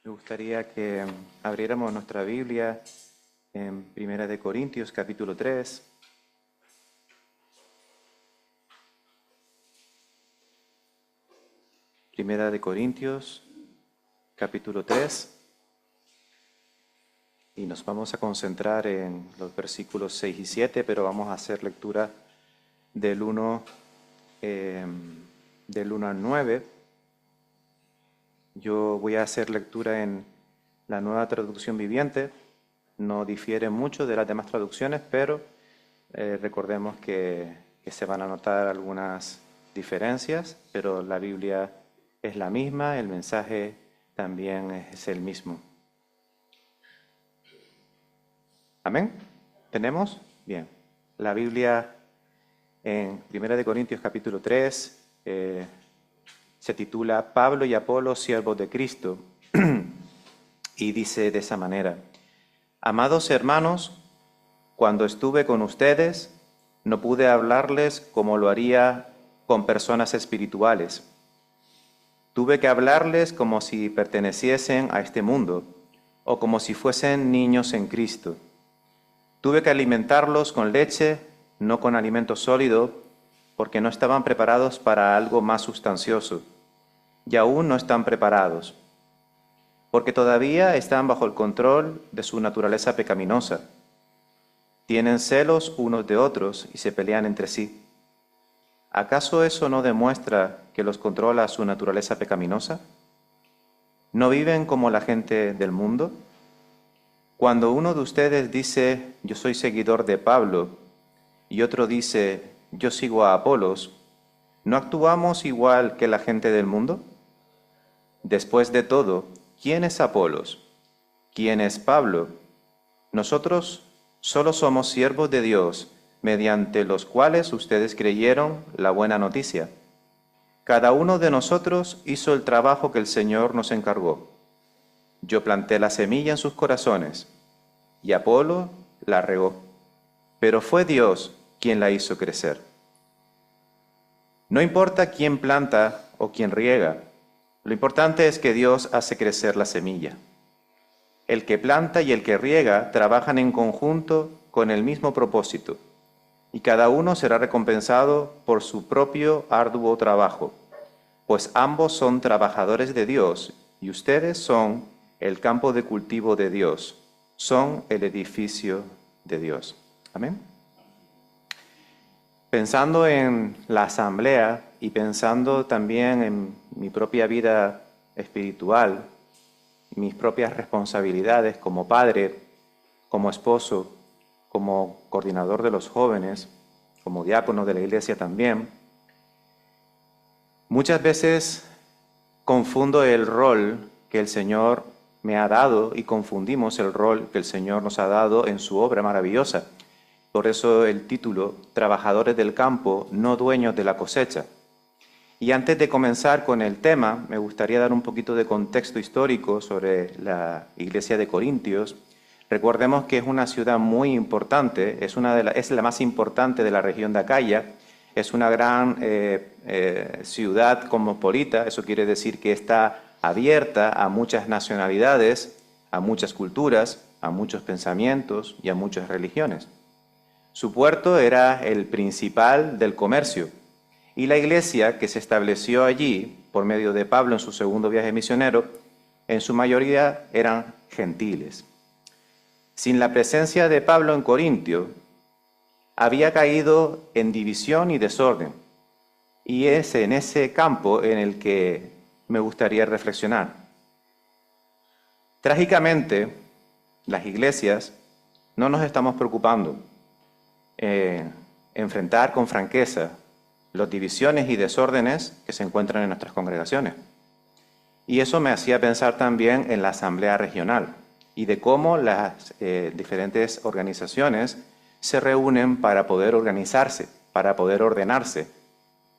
Me gustaría que abriéramos nuestra Biblia en Primera de Corintios, capítulo 3. Primera de Corintios, capítulo 3. Y nos vamos a concentrar en los versículos 6 y 7, pero vamos a hacer lectura del 1, del 1 al 9. Yo voy a hacer lectura en la Nueva Traducción Viviente. No difiere mucho de las demás traducciones, pero recordemos que se van a notar algunas diferencias, pero la Biblia es la misma, el mensaje también es el mismo. ¿Amén? ¿Tenemos? Bien. La Biblia en 1 Corintios capítulo 3 se titula Pablo y Apolo, siervos de Cristo, y dice de esa manera: Amados hermanos, cuando estuve con ustedes, no pude hablarles como lo haría con personas espirituales. Tuve que hablarles como si perteneciesen a este mundo o como si fuesen niños en Cristo. Tuve que alimentarlos con leche, no con alimento sólido, porque no estaban preparados para algo más sustancioso, y aún no están preparados, porque todavía están bajo el control de su naturaleza pecaminosa. Tienen celos unos de otros y se pelean entre sí. ¿Acaso eso no demuestra que los controla su naturaleza pecaminosa? ¿No viven como la gente del mundo? Cuando uno de ustedes dice, yo soy seguidor de Pablo, y otro dice, yo sigo a Apolos, ¿no actuamos igual que la gente del mundo? Después de todo, ¿quién es Apolos? ¿Quién es Pablo? Nosotros solo somos siervos de Dios, mediante los cuales ustedes creyeron la buena noticia. Cada uno de nosotros hizo el trabajo que el Señor nos encargó. Yo planté la semilla en sus corazones, y Apolo la regó, pero fue Dios quien la hizo crecer. No importa quién planta o quién riega, lo importante es que Dios hace crecer la semilla. El que planta y el que riega trabajan en conjunto con el mismo propósito, y cada uno será recompensado por su propio arduo trabajo, pues ambos son trabajadores de Dios, y ustedes son el campo de cultivo de Dios, son el edificio de Dios. Amén. Pensando en la asamblea y pensando también en mi propia vida espiritual, mis propias responsabilidades como padre, como esposo, como coordinador de los jóvenes, como diácono de la iglesia también, muchas veces confundo el rol que el Señor me ha dado y confundimos el rol que el Señor nos ha dado en su obra maravillosa. Por eso el título, Trabajadores del campo, no dueños de la cosecha. Y antes de comenzar con el tema, me gustaría dar un poquito de contexto histórico sobre la iglesia de Corintios. Recordemos que es una ciudad muy importante, es la más importante de la región de Acaya, es una gran ciudad cosmopolita, eso quiere decir que está abierta a muchas nacionalidades, a muchas culturas, a muchos pensamientos y a muchas religiones. Su puerto era el principal del comercio, y la iglesia que se estableció allí por medio de Pablo en su segundo viaje misionero, en su mayoría eran gentiles. Sin la presencia de Pablo en Corintio, había caído en división y desorden, y es en ese campo en el que me gustaría reflexionar. Trágicamente, las iglesias no nos estamos preocupando enfrentar con franqueza las divisiones y desórdenes que se encuentran en nuestras congregaciones. Y eso me hacía pensar también en la asamblea regional y de cómo las diferentes organizaciones se reúnen para poder organizarse, para poder ordenarse,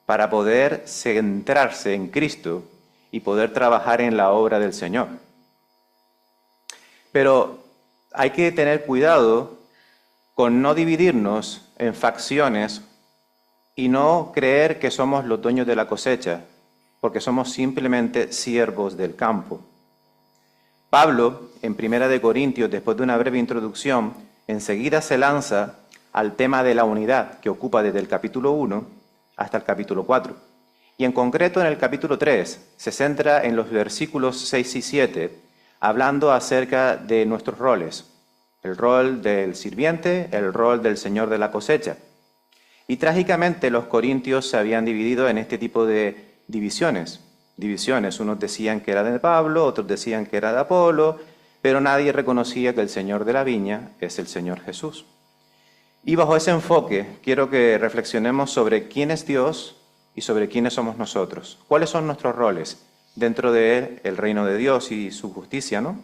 para poder centrarse en Cristo y poder trabajar en la obra del Señor. Pero hay que tener cuidado con no dividirnos en facciones y no creer que somos los dueños de la cosecha, porque somos simplemente siervos del campo. Pablo, en 1 Corintios, después de una breve introducción, enseguida se lanza al tema de la unidad, que ocupa desde el capítulo 1 hasta el capítulo 4. Y en concreto en el capítulo 3 se centra en los versículos 6 y 7, hablando acerca de nuestros roles. El rol del sirviente, el rol del señor de la cosecha. Y trágicamente los corintios se habían dividido en este tipo de divisiones. Unos decían que era de Pablo, otros decían que era de Apolo, pero nadie reconocía que el Señor de la viña es el Señor Jesús. Y bajo ese enfoque quiero que reflexionemos sobre quién es Dios y sobre quiénes somos nosotros. ¿Cuáles son nuestros roles dentro de el reino de Dios y su justicia, no?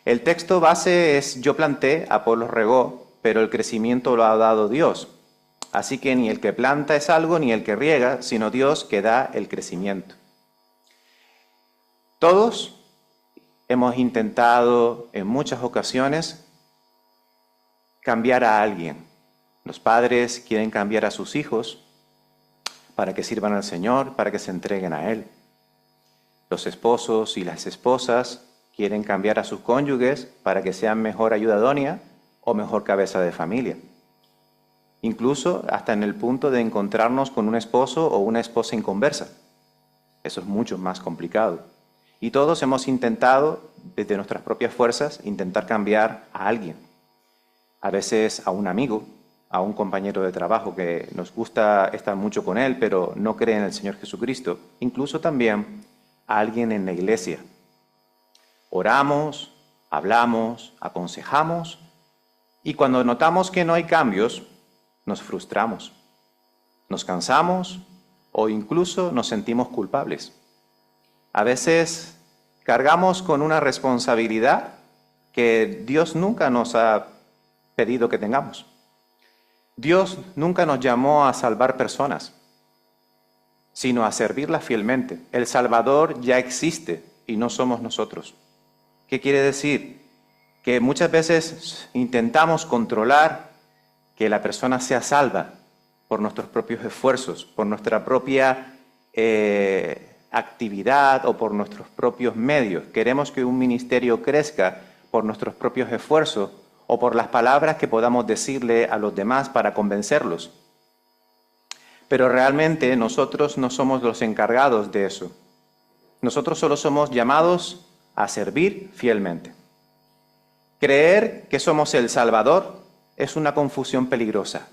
El texto base es: yo planté, Apolos regó, pero el crecimiento lo ha dado Dios. Así que ni el que planta es algo, ni el que riega, sino Dios que da el crecimiento. Todos hemos intentado en muchas ocasiones cambiar a alguien. Los padres quieren cambiar a sus hijos para que sirvan al Señor, para que se entreguen a Él. Los esposos y las esposas quieren cambiar a sus cónyuges para que sean mejor ayuda idónea o mejor cabeza de familia. Incluso hasta en el punto de encontrarnos con un esposo o una esposa inconversa. Eso es mucho más complicado. Y todos hemos intentado, desde nuestras propias fuerzas, intentar cambiar a alguien. A veces a un amigo, a un compañero de trabajo que nos gusta estar mucho con él, pero no cree en el Señor Jesucristo. Incluso también a alguien en la iglesia. Oramos, hablamos, aconsejamos, y cuando notamos que no hay cambios, nos frustramos, nos cansamos o incluso nos sentimos culpables. A veces cargamos con una responsabilidad que Dios nunca nos ha pedido que tengamos. Dios nunca nos llamó a salvar personas, sino a servirlas fielmente. El Salvador ya existe y no somos nosotros. ¿Qué quiere decir? Que muchas veces intentamos controlar que la persona sea salva por nuestros propios esfuerzos, por nuestra propia actividad o por nuestros propios medios. Queremos que un ministerio crezca por nuestros propios esfuerzos o por las palabras que podamos decirle a los demás para convencerlos. Pero realmente nosotros no somos los encargados de eso. Nosotros solo somos llamados a servir fielmente. Creer que somos el Salvador es una confusión peligrosa.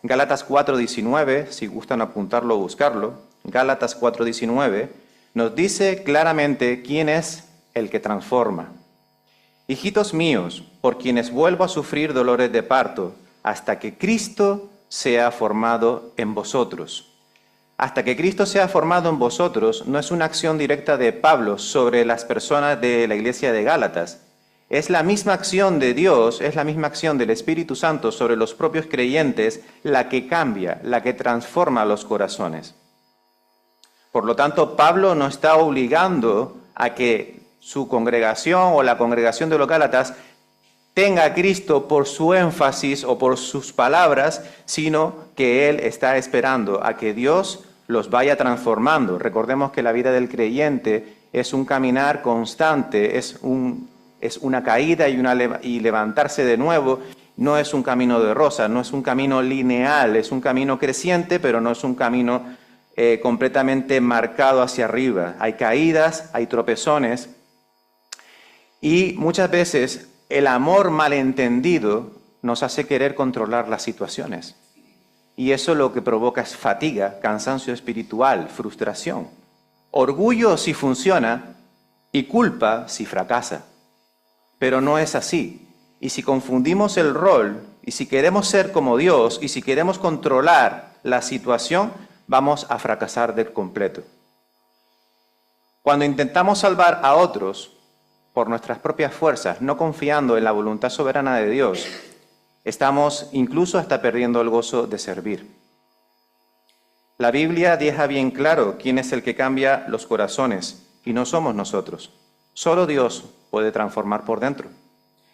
Gálatas 4:19, si gustan apuntarlo o buscarlo, Gálatas 4:19 nos dice claramente quién es el que transforma. Hijitos míos, por quienes vuelvo a sufrir dolores de parto, hasta que Cristo sea formado en vosotros. Hasta que Cristo sea formado en vosotros no es una acción directa de Pablo sobre las personas de la iglesia de Gálatas. Es la misma acción de Dios, es la misma acción del Espíritu Santo sobre los propios creyentes la que cambia, la que transforma los corazones. Por lo tanto, Pablo no está obligando a que su congregación o la congregación de los Gálatas tenga a Cristo por su énfasis o por sus palabras, sino que él está esperando a que Dios los vaya transformando. Recordemos que la vida del creyente es un caminar constante, es una caída y levantarse de nuevo. No es un camino de rosa, no es un camino lineal, es un camino creciente, pero no es un camino completamente marcado hacia arriba. Hay caídas, hay tropezones, y muchas veces el amor malentendido nos hace querer controlar las situaciones. Y eso lo que provoca es fatiga, cansancio espiritual, frustración. Orgullo si funciona y culpa si fracasa. Pero no es así. Y si confundimos el rol, y si queremos ser como Dios, y si queremos controlar la situación, vamos a fracasar de completo. Cuando intentamos salvar a otros por nuestras propias fuerzas, no confiando en la voluntad soberana de Dios, estamos incluso hasta perdiendo el gozo de servir. La Biblia deja bien claro quién es el que cambia los corazones, y no somos nosotros. Solo Dios puede transformar por dentro.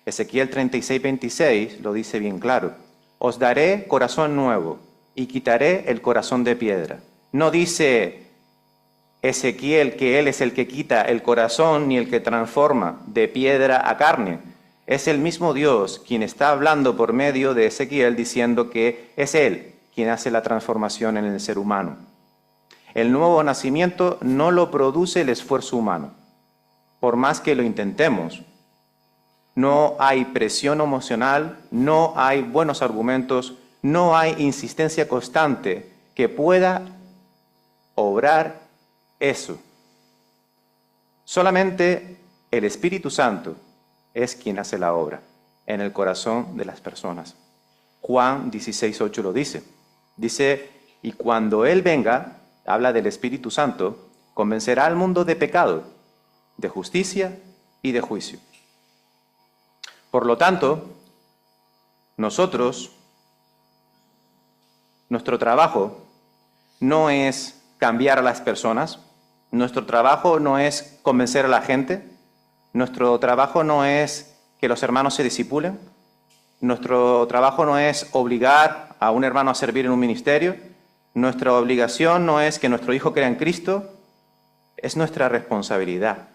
Ezequiel 36:26 lo dice bien claro. Os daré corazón nuevo y quitaré el corazón de piedra. No dice Ezequiel que Él es el que quita el corazón ni el que transforma de piedra a carne. Es el mismo Dios quien está hablando por medio de Ezequiel diciendo que es Él quien hace la transformación en el ser humano. El nuevo nacimiento no lo produce el esfuerzo humano, por más que lo intentemos. No hay presión emocional, no hay buenos argumentos, no hay insistencia constante que pueda obrar eso. Solamente el Espíritu Santo es quien hace la obra en el corazón de las personas. Juan 16:8 lo dice. Dice, y cuando Él venga, habla del Espíritu Santo, convencerá al mundo de pecado, de justicia y de juicio. Por lo tanto, nosotros, nuestro trabajo no es cambiar a las personas, nuestro trabajo no es convencer a la gente, nuestro trabajo no es que los hermanos se discipulen, nuestro trabajo no es obligar a un hermano a servir en un ministerio, nuestra obligación no es que nuestro hijo crea en Cristo, es nuestra responsabilidad,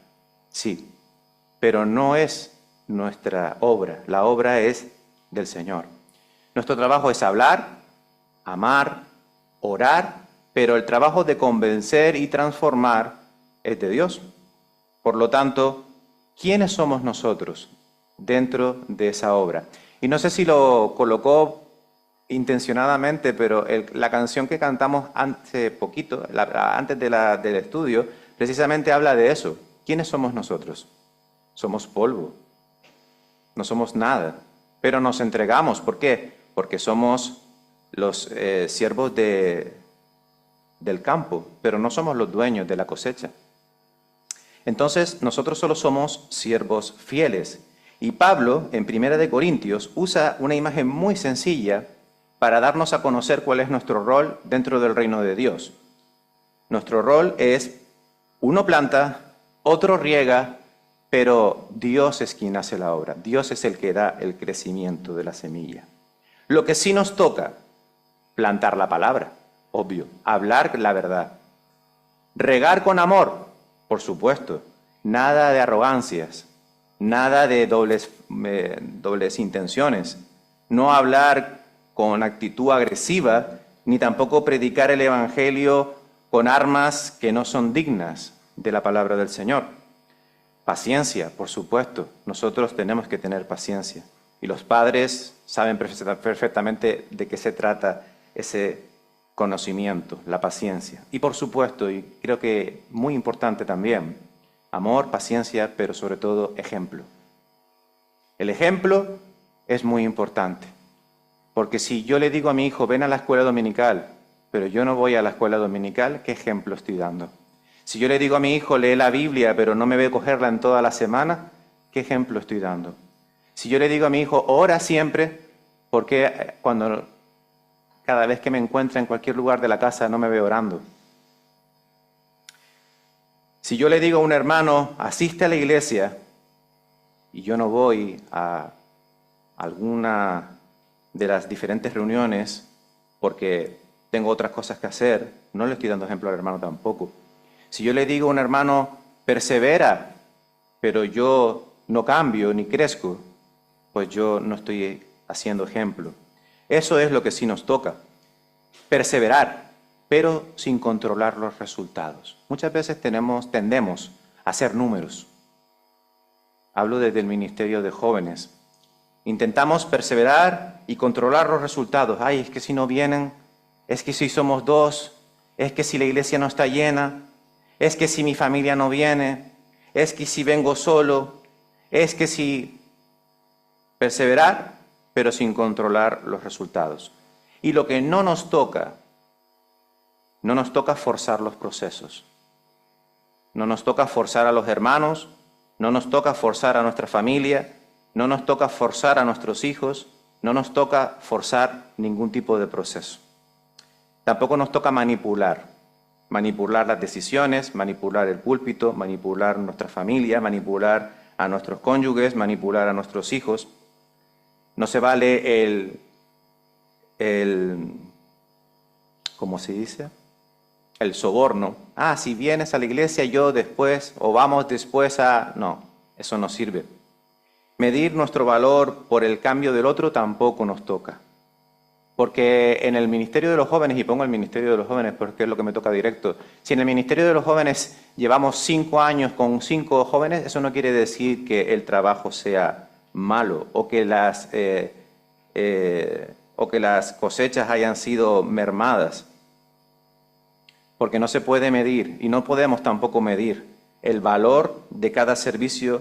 sí, pero no es nuestra obra, la obra es del Señor. Nuestro trabajo es hablar, amar, orar, pero el trabajo de convencer y transformar es de Dios. Por lo tanto, ¿quiénes somos nosotros dentro de esa obra? Y no sé si lo colocó intencionadamente, pero la canción que cantamos hace poquito, antes del estudio, precisamente habla de eso. ¿Quiénes somos nosotros? Somos polvo, no somos nada, pero nos entregamos. ¿Por qué? Porque somos los siervos del campo, pero no somos los dueños de la cosecha. Entonces, nosotros solo somos siervos fieles. Y Pablo, en 1 Corintios, usa una imagen muy sencilla para darnos a conocer cuál es nuestro rol dentro del reino de Dios. Nuestro rol es, uno planta, otro riega, pero Dios es quien hace la obra. Dios es el que da el crecimiento de la semilla. Lo que sí nos toca, plantar la palabra, obvio, hablar la verdad. Regar con amor, por supuesto, nada de arrogancias, nada de dobles intenciones, no hablar con actitud agresiva, ni tampoco predicar el Evangelio con armas que no son dignas de la palabra del Señor. Paciencia, por supuesto, nosotros tenemos que tener paciencia. Y los padres saben perfectamente de qué se trata ese conocimiento, la paciencia. Y por supuesto, y creo que muy importante también, amor, paciencia, pero sobre todo ejemplo. El ejemplo es muy importante, porque si yo le digo a mi hijo, ven a la escuela dominical, pero yo no voy a la escuela dominical, ¿qué ejemplo estoy dando? Si yo le digo a mi hijo, lee la Biblia, pero no me ve cogerla en toda la semana, ¿qué ejemplo estoy dando? Si yo le digo a mi hijo, ora siempre, ¿por qué cada vez que me encuentra en cualquier lugar de la casa no me ve orando? Si yo le digo a un hermano, asiste a la iglesia, y yo no voy a alguna de las diferentes reuniones porque tengo otras cosas que hacer, no le estoy dando ejemplo al hermano tampoco. Si yo le digo a un hermano, persevera, pero yo no cambio ni crezco, pues yo no estoy haciendo ejemplo. Eso es lo que sí nos toca, perseverar, pero sin controlar los resultados. Muchas veces tendemos a hacer números. Hablo desde el ministerio de jóvenes. Intentamos perseverar y controlar los resultados. Ay, es que si no vienen, es que si somos dos, es que si la iglesia no está llena, es que si mi familia no viene, es que si vengo solo, es que si... Perseverar, pero sin controlar los resultados. Y lo que no nos toca forzar los procesos. No nos toca forzar a los hermanos, no nos toca forzar a nuestra familia, no nos toca forzar a nuestros hijos, no nos toca forzar ningún tipo de proceso. Tampoco nos toca manipular las decisiones, manipular el púlpito, manipular nuestra familia, manipular a nuestros cónyuges, manipular a nuestros hijos. No se vale ¿cómo se dice? el soborno. Ah, si vienes a la iglesia yo después, o vamos después a... No, eso no sirve. Medir nuestro valor por el cambio del otro tampoco nos toca. Porque en el ministerio de los jóvenes, y pongo el ministerio de los jóvenes porque es lo que me toca directo, si en el ministerio de los jóvenes llevamos 5 años con 5 jóvenes, eso no quiere decir que el trabajo sea malo o que las cosechas hayan sido mermadas. Porque no se puede medir y no podemos tampoco medir el valor de cada servicio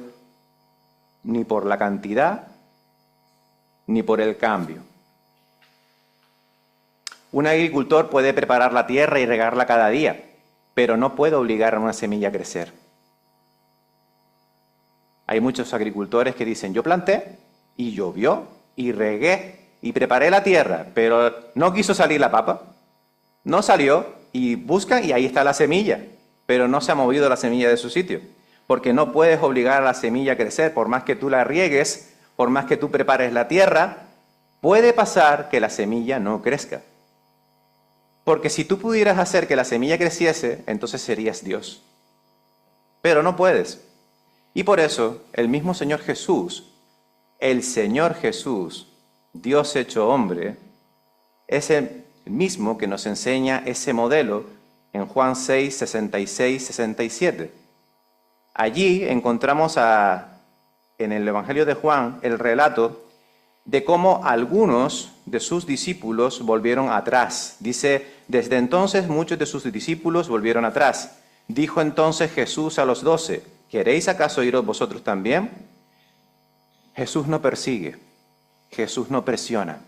ni por la cantidad ni por el cambio. Un agricultor puede preparar la tierra y regarla cada día, pero no puede obligar a una semilla a crecer. Hay muchos agricultores que dicen, yo planté y llovió y regué y preparé la tierra, pero no quiso salir la papa. No salió y busca y ahí está la semilla, pero no se ha movido la semilla de su sitio, porque no puedes obligar a la semilla a crecer, por más que tú la riegues, por más que tú prepares la tierra, puede pasar que la semilla no crezca. Porque si tú pudieras hacer que la semilla creciese, entonces serías Dios. Pero no puedes. Y por eso, el mismo Señor Jesús, Dios hecho hombre, es el mismo que nos enseña ese modelo en Juan 6, 66, 67. Allí encontramos en el Evangelio de Juan el relato de cómo algunos de sus discípulos volvieron atrás. Dice, desde entonces muchos de sus discípulos volvieron atrás. Dijo entonces Jesús a los 12, ¿queréis acaso iros vosotros también? Jesús no persigue, Jesús no presiona,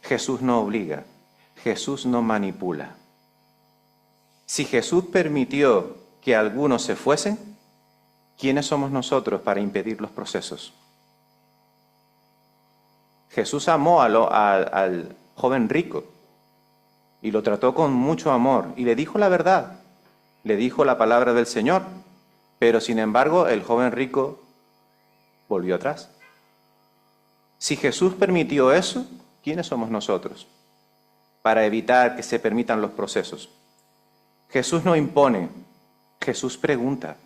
Jesús no obliga, Jesús no manipula. Si Jesús permitió que algunos se fuesen, ¿quiénes somos nosotros para impedir los procesos? Jesús amó al joven rico y lo trató con mucho amor y le dijo la verdad, le dijo la palabra del Señor, pero sin embargo el joven rico volvió atrás. Si Jesús permitió eso, ¿quiénes somos nosotros para evitar que se permitan los procesos? Jesús no impone, Jesús pregunta,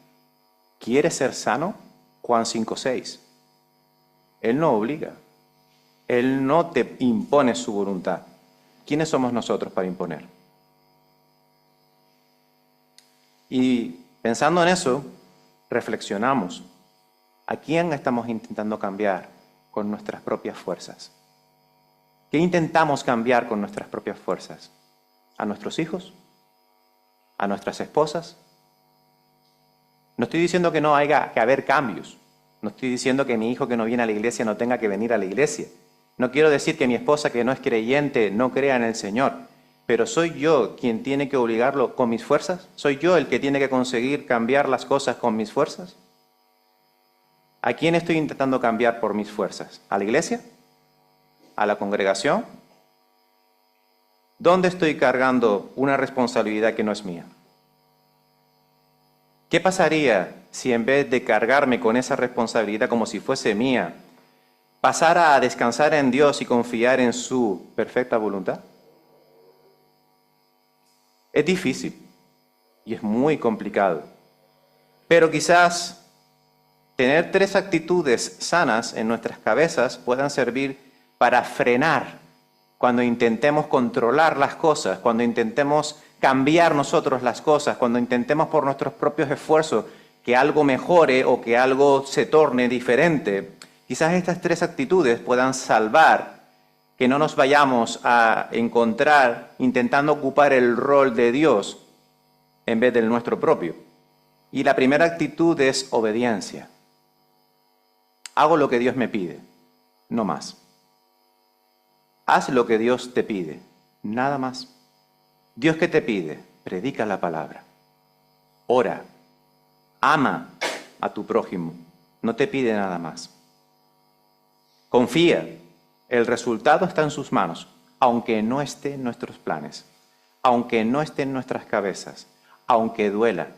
¿quieres ser sano? Juan 5:6. Él no obliga. Él no te impone su voluntad. ¿Quiénes somos nosotros para imponer? Y pensando en eso, reflexionamos. ¿A quién estamos intentando cambiar con nuestras propias fuerzas? ¿Qué intentamos cambiar con nuestras propias fuerzas? ¿A nuestros hijos? ¿A nuestras esposas? No estoy diciendo que no haya que haber cambios. No estoy diciendo que mi hijo que no viene a la iglesia no tenga que venir a la iglesia. No quiero decir que mi esposa que no es creyente no crea en el Señor, pero ¿soy yo quien tiene que obligarlo con mis fuerzas? ¿Soy yo el que tiene que conseguir cambiar las cosas con mis fuerzas? ¿A quién estoy intentando cambiar por mis fuerzas? ¿A la iglesia? ¿A la congregación? ¿Dónde estoy cargando una responsabilidad que no es mía? ¿Qué pasaría si en vez de cargarme con esa responsabilidad como si fuese mía, pasara a descansar en Dios y confiar en su perfecta voluntad? Es difícil y es muy complicado. Pero quizás tener 3 actitudes sanas en nuestras cabezas puedan servir para frenar cuando intentemos controlar las cosas, cuando intentemos cambiar nosotros las cosas, cuando intentemos por nuestros propios esfuerzos que algo mejore o que algo se torne diferente. Quizás estas 3 actitudes puedan salvar que no nos vayamos a encontrar intentando ocupar el rol de Dios en vez del nuestro propio. Y la primera actitud es obediencia. Hago lo que Dios me pide, no más. Haz lo que Dios te pide, nada más. ¿Dios qué te pide? Predica la palabra. Ora. Ama a tu prójimo. No te pide nada más. Confía. El resultado está en sus manos, aunque no esté en nuestros planes, aunque no esté en nuestras cabezas, aunque duela.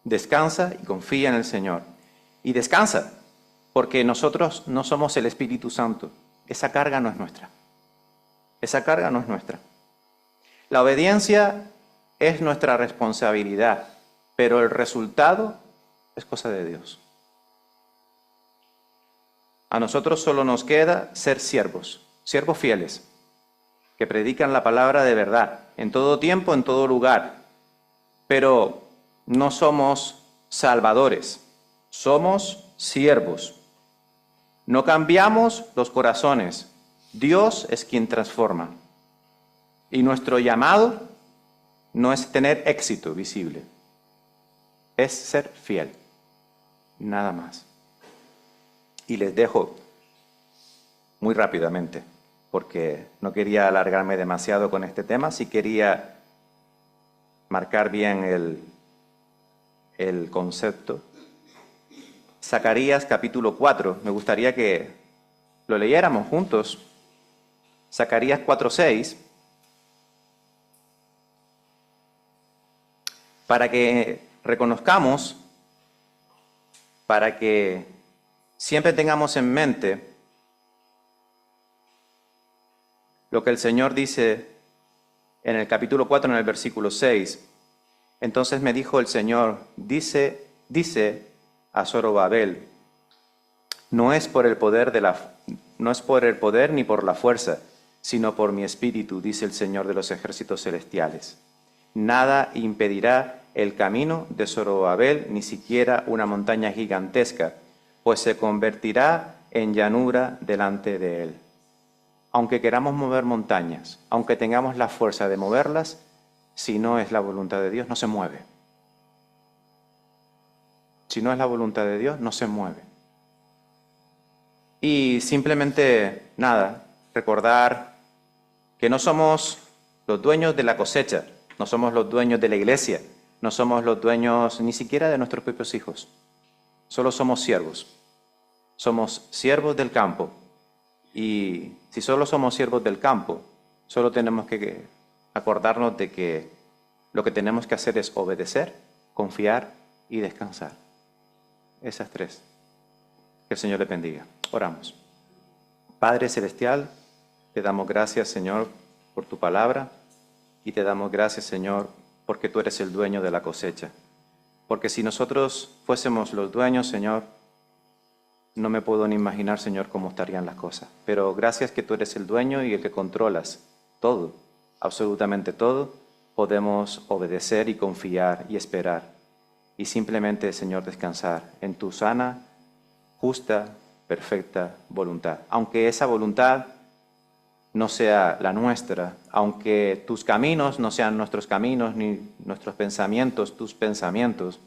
Descansa y confía en el Señor. Y descansa, porque nosotros no somos el Espíritu Santo. Esa carga no es nuestra. Esa carga no es nuestra. La obediencia es nuestra responsabilidad, pero el resultado es cosa de Dios. A nosotros solo nos queda ser siervos, siervos fieles, que predican la palabra de verdad, en todo tiempo, en todo lugar. Pero no somos salvadores, somos siervos. No cambiamos los corazones, Dios es quien transforma. Y nuestro llamado no es tener éxito visible, es ser fiel, nada más. Y les dejo muy rápidamente, porque no quería alargarme demasiado con este tema, sí quería marcar bien el concepto. Zacarías capítulo 4, me gustaría que lo leyéramos juntos. Zacarías 4:6, para que reconozcamos, para que siempre tengamos en mente lo que el Señor dice en el capítulo 4, en el versículo 6. Entonces me dijo el Señor, dice a Zorobabel, no es por el poder ni por la fuerza, sino por mi espíritu, dice el Señor de los ejércitos celestiales. Nada impedirá el camino de Zorobabel, ni siquiera una montaña gigantesca, pues se convertirá en llanura delante de él. Aunque queramos mover montañas, aunque tengamos la fuerza de moverlas, si no es la voluntad de Dios, no se mueve. Si no es la voluntad de Dios, no se mueve. Y simplemente, nada, recordar que no somos los dueños de la cosecha, no somos los dueños de la iglesia, no somos los dueños ni siquiera de nuestros propios hijos. Solo somos siervos. Somos siervos del campo. Y si solo somos siervos del campo, solo tenemos que acordarnos de que lo que tenemos que hacer es obedecer, confiar y descansar. Esas tres. Que el Señor le bendiga. Oramos. Padre Celestial, te damos gracias, Señor, por tu palabra y te damos gracias, Señor, porque tú eres el dueño de la cosecha. Porque si nosotros fuésemos los dueños, Señor, no me puedo ni imaginar, Señor, cómo estarían las cosas. Pero gracias que tú eres el dueño y el que controlas todo, absolutamente todo, podemos obedecer y confiar y esperar. Y simplemente, Señor, descansar en tu sana, justa, perfecta voluntad. Aunque esa voluntad no sea la nuestra, aunque tus caminos no sean nuestros caminos, ni nuestros pensamientos, tus pensamientos,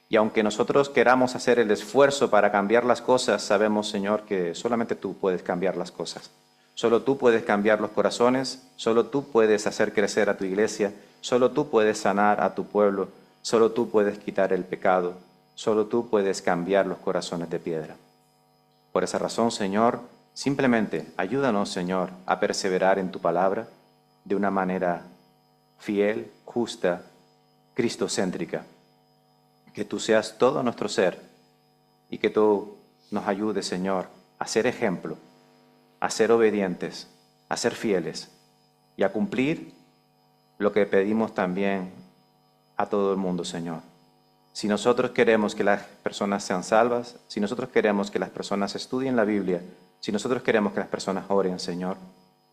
y aunque nosotros queramos hacer el esfuerzo para cambiar las cosas, sabemos, Señor, que solamente tú puedes cambiar las cosas. Solo tú puedes cambiar los corazones, solo tú puedes hacer crecer a tu iglesia, solo tú puedes sanar a tu pueblo, solo tú puedes quitar el pecado, solo tú puedes cambiar los corazones de piedra. Por esa razón, Señor, simplemente ayúdanos, Señor, a perseverar en tu palabra de una manera fiel, justa, cristocéntrica. Que tú seas todo nuestro ser y que tú nos ayudes, Señor, a ser ejemplo, a ser obedientes, a ser fieles y a cumplir lo que pedimos también a todo el mundo, Señor. Si nosotros queremos que las personas sean salvas, si nosotros queremos que las personas estudien la Biblia, si nosotros queremos que las personas oren, Señor,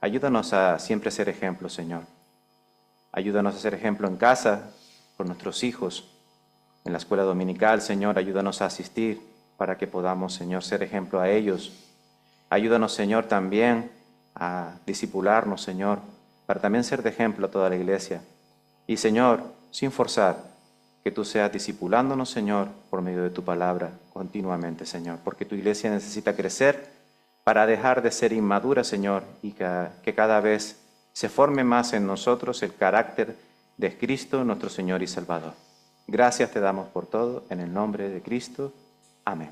ayúdanos a siempre ser ejemplo, Señor. Ayúdanos a ser ejemplo en casa, con nuestros hijos, en la escuela dominical, Señor, ayúdanos a asistir para que podamos, Señor, ser ejemplo a ellos. Ayúdanos, Señor, también a discipularnos, Señor, para también ser de ejemplo a toda la iglesia. Y, Señor, sin forzar, que tú seas discipulándonos, Señor, por medio de tu palabra continuamente, Señor, porque tu iglesia necesita crecer para dejar de ser inmadura, Señor, y que cada vez se forme más en nosotros el carácter de Cristo, nuestro Señor y Salvador. Gracias te damos por todo, en el nombre de Cristo. Amén.